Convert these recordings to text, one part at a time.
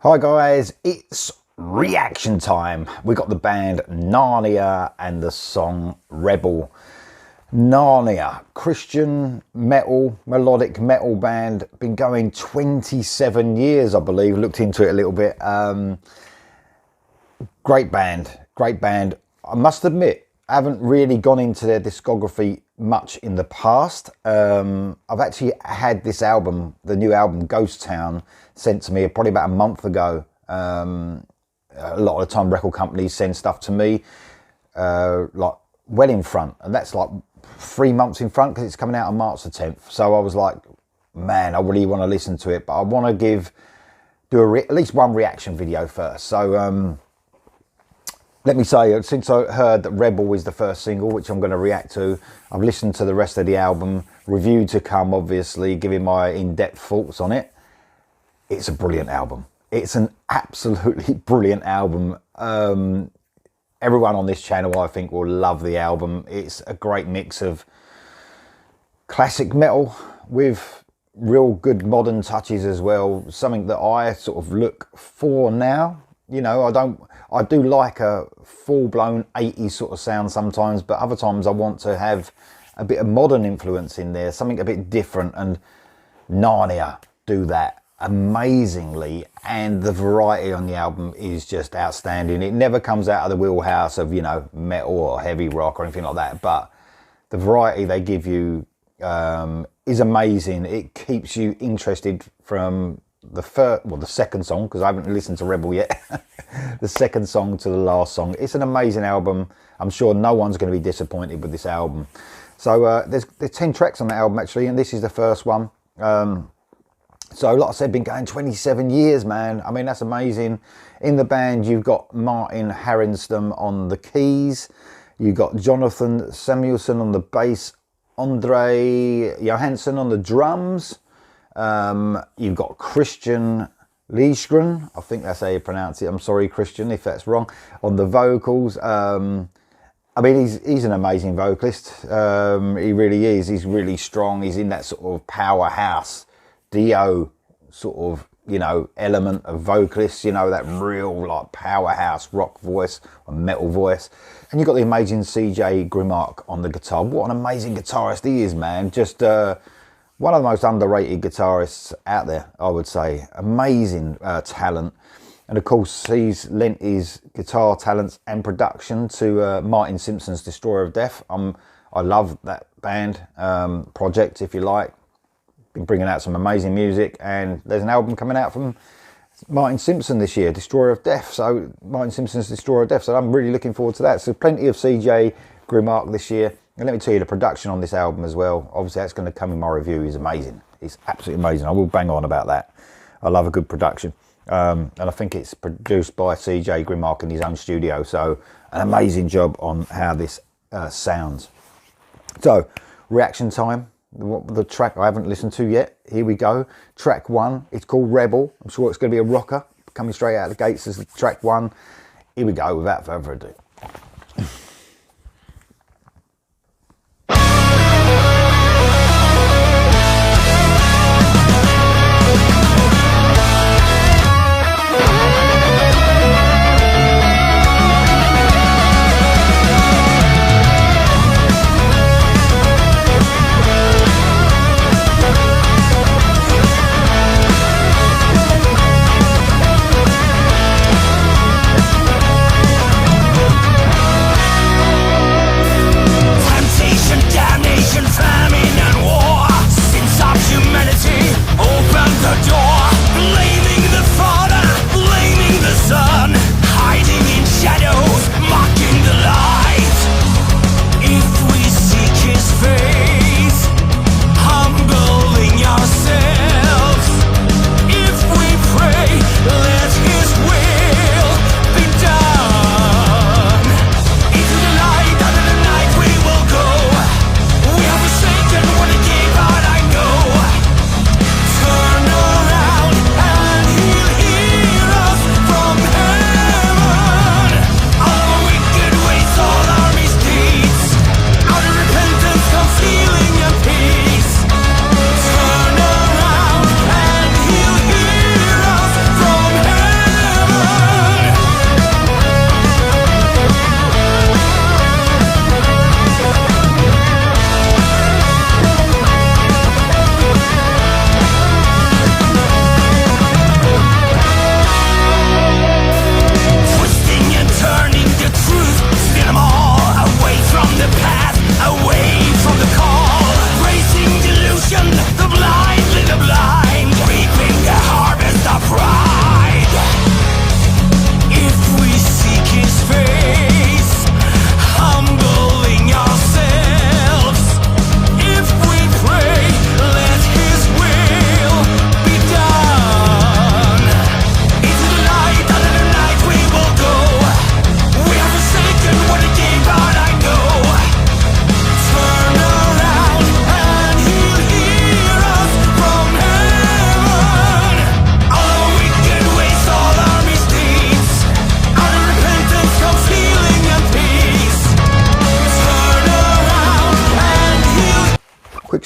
Hi guys, it's reaction time. We got the band Narnia and the song Rebel. Narnia, Christian metal, melodic metal band, been going 27 years I believe, looked into it a little bit. Great band. I must admit, I haven't really gone into their discography much in the past. I've actually had this album, the new album Ghost Town, sent to me probably about a month ago. A lot of the time record companies send stuff to me like well in front, and that's like 3 months in front because it's coming out on March the 10th. So I was like, man, I really want to listen to it, but I want to do at least one reaction video first. So let me say, since I heard that Rebel is the first single, which I'm going to react to, I've listened to the rest of the album, review to come, obviously, giving my in-depth thoughts on it. It's a brilliant album. It's an absolutely brilliant album. Everyone on this channel, I think, will love the album. It's a great mix of classic metal with real good modern touches as well. Something that I sort of look for now. You know, I do like a full-blown 80s sort of sound sometimes, but other times I want to have a bit of modern influence in there, something a bit different, and Narnia do that amazingly, and the variety on the album is just outstanding. It never comes out of the wheelhouse of, you know, metal or heavy rock or anything like that, but the variety they give you is amazing. It keeps you interested from the second song, because I haven't listened to Rebel yet. The second song to the last song. It's an amazing album. I'm sure no one's going to be disappointed with this album. So there's 10 tracks on the album actually, and this is the first one. So like I said, been going 27 years, man. I mean, that's amazing. In the band, you've got Martin Harrenstam on the keys. You've got Jonathan Samuelson on the bass. Andre Johansson on the drums. You've got Christian Liesgren, I think that's how you pronounce it. I'm sorry, Christian, if that's wrong. On the vocals. I mean, he's an amazing vocalist. He really is. He's really strong. He's in that sort of powerhouse Dio sort of, you know, element of vocalists, you know, that real like powerhouse rock voice or metal voice. And you've got the amazing CJ Grimark on the guitar. What an amazing guitarist he is, man. Just one of the most underrated guitarists out there, I would say. Amazing talent. And of course, he's lent his guitar talents and production to Martin Simpson's Destroyer of Death. I love that band project, if you like. Been bringing out some amazing music, and there's an album coming out from Martin Simpson this year, Destroyer of Death. So Martin Simpson's Destroyer of Death. So I'm really looking forward to that. So plenty of CJ Grimark this year. And let me tell you, the production on this album as well, obviously that's going to come in my review, is amazing. It's absolutely amazing. I will bang on about that. I love a good production. And I think it's produced by CJ Grimark in his own studio. So an amazing job on how this sounds. So reaction time. The track I haven't listened to yet. Here we go. Track 1. It's called Rebel. I'm sure it's going to be a rocker. Coming straight out of the gates as track 1. Here we go, without further ado.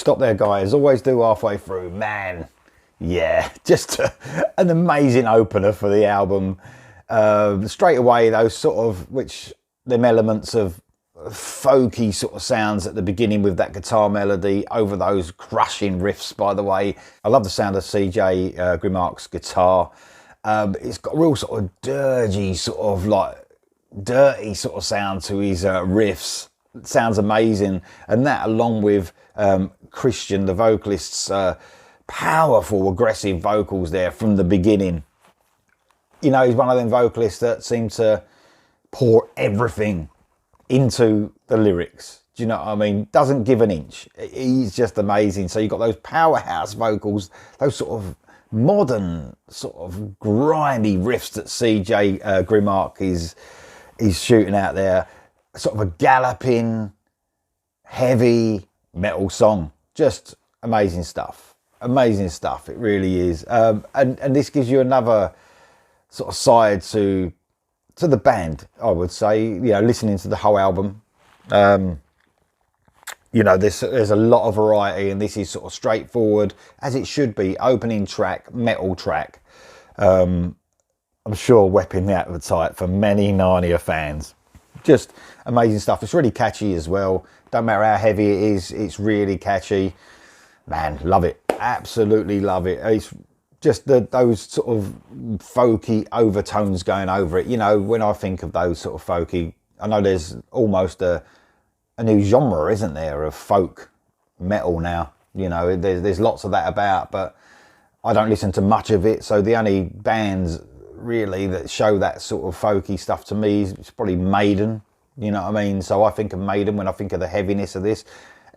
stop there, guys. Always do halfway through. Man, yeah, just an amazing opener for the album. Straight away, those sort of, them elements of folky sort of sounds at the beginning with that guitar melody over those crushing riffs, by the way. I love the sound of CJ Grimark's guitar. It's got a real sort of dirty sort of sound to his riffs. It sounds amazing. And that, along with Christian, the vocalist's powerful, aggressive vocals there from the beginning. You know, he's one of them vocalists that seem to pour everything into the lyrics. Do you know what I mean? Doesn't give an inch. He's just amazing. So you've got those powerhouse vocals, those sort of modern, sort of grimy riffs that CJ Grimark is shooting out there. Sort of a galloping, heavy metal song. Just amazing stuff. Amazing stuff. It really is. And this gives you another sort of side to the band, I would say. You know, listening to the whole album, you know, there's a lot of variety, and this is sort of straightforward, as it should be. Opening track, metal track. I'm sure whetting the appetite for many Narnia fans. Just amazing stuff. It's really catchy as well. Don't matter how heavy it is, it's really catchy. Man, love it. Absolutely love it. It's just those sort of folky overtones going over it. You know, when I think of those sort of folky, I know there's almost a new genre, isn't there, of folk metal now. You know, there's lots of that about, but I don't listen to much of it. So the only bands really that show that sort of folky stuff to me is probably Maiden. You know what I mean? So I think of Maiden when I think of the heaviness of this.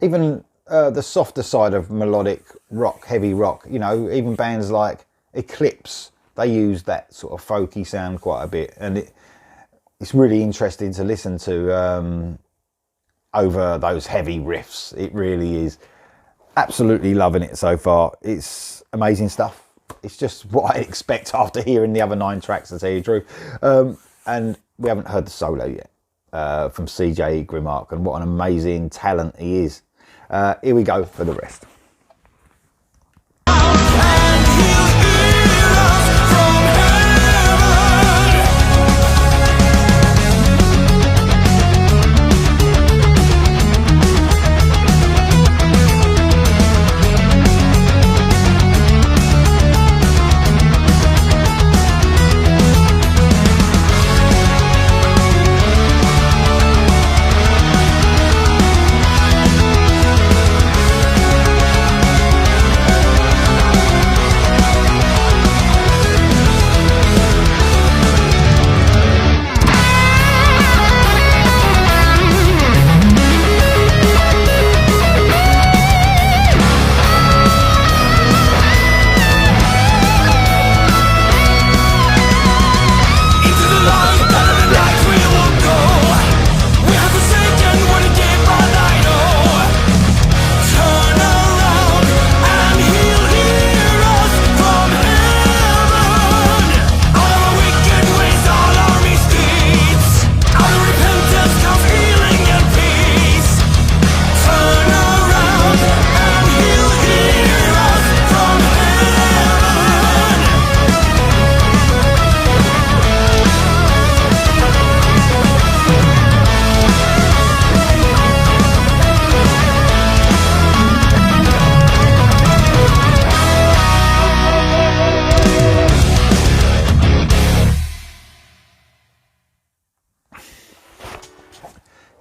Even the softer side of melodic rock, heavy rock, you know, even bands like Eclipse, they use that sort of folky sound quite a bit, and it's really interesting to listen to over those heavy riffs. It really is. Absolutely loving it so far. It's amazing stuff. It's just what I expect after hearing the other 9 tracks, to tell you the truth. And we haven't heard the solo yet from CJ Grimark, and what an amazing talent he is. Here we go for the rest.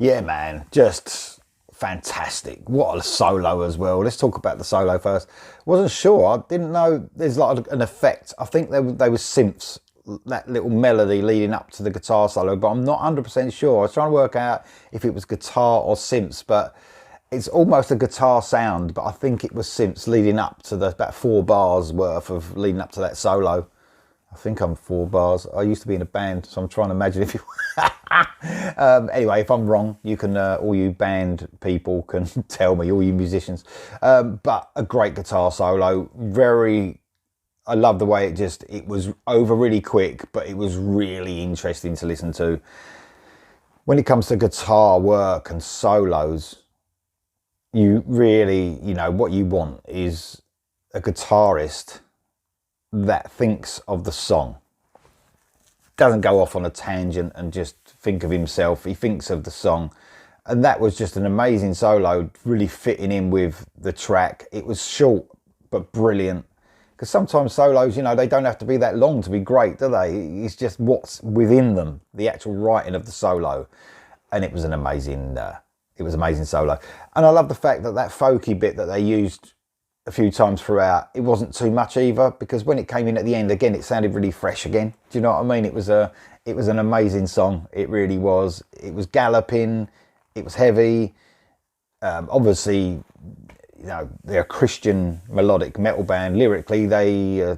Yeah, man, just fantastic. What a solo as well. Let's talk about the solo first. Wasn't sure. I didn't know there's like an effect. I think they were synths, that little melody leading up to the guitar solo, but I'm not 100% sure. I was trying to work out if it was guitar or synths, but it's almost a guitar sound, but I think it was synths leading up to about 4 bars worth of leading up to that solo. I think I'm 4 bars. I used to be in a band, so I'm trying to imagine if you... anyway, if I'm wrong, you can, all you band people can tell me, all you musicians. But a great guitar solo. I love the way it was over really quick, but it was really interesting to listen to. When it comes to guitar work and solos, you really, you know, what you want is a guitarist that thinks of the song, doesn't go off on a tangent and just think of himself. He thinks of the song. And that was just an amazing solo, really fitting in with the track. It was short but brilliant, because sometimes solos, you know, they don't have to be that long to be great, do they? It's just what's within them, the actual writing of the solo. And it was an amazing solo. And I love the fact that that folky bit that they used a few times throughout, it wasn't too much either, because when it came in at the end again, it sounded really fresh again. Do you know what I mean? It was an amazing song. It really was. It was galloping. It was heavy. Obviously, you know, they're a Christian melodic metal band. Lyrically, they, you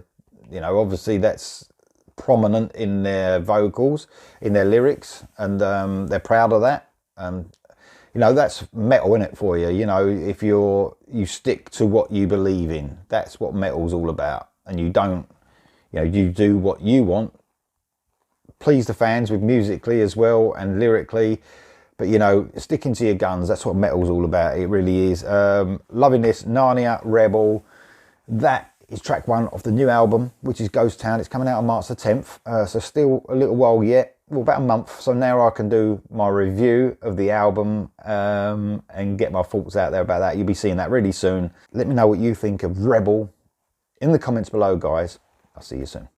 know, obviously that's prominent in their vocals, in their lyrics, and they're proud of that. You know, that's metal in it for you. You know, if you stick to what you believe in, that's what metal's all about. And you don't, you know, you do what you want, please the fans with musically as well and lyrically. But, you know, sticking to your guns, that's what metal's all about. It really is. Loving this, Narnia Rebel. That is track 1 of the new album, which is Ghost Town. It's coming out on March the 10th, so still a little while yet. Well, about a month. So now I can do my review of the album and get my thoughts out there about that. You'll be seeing that really soon. Let me know what you think of Rebel in the comments below, guys. I'll see you soon.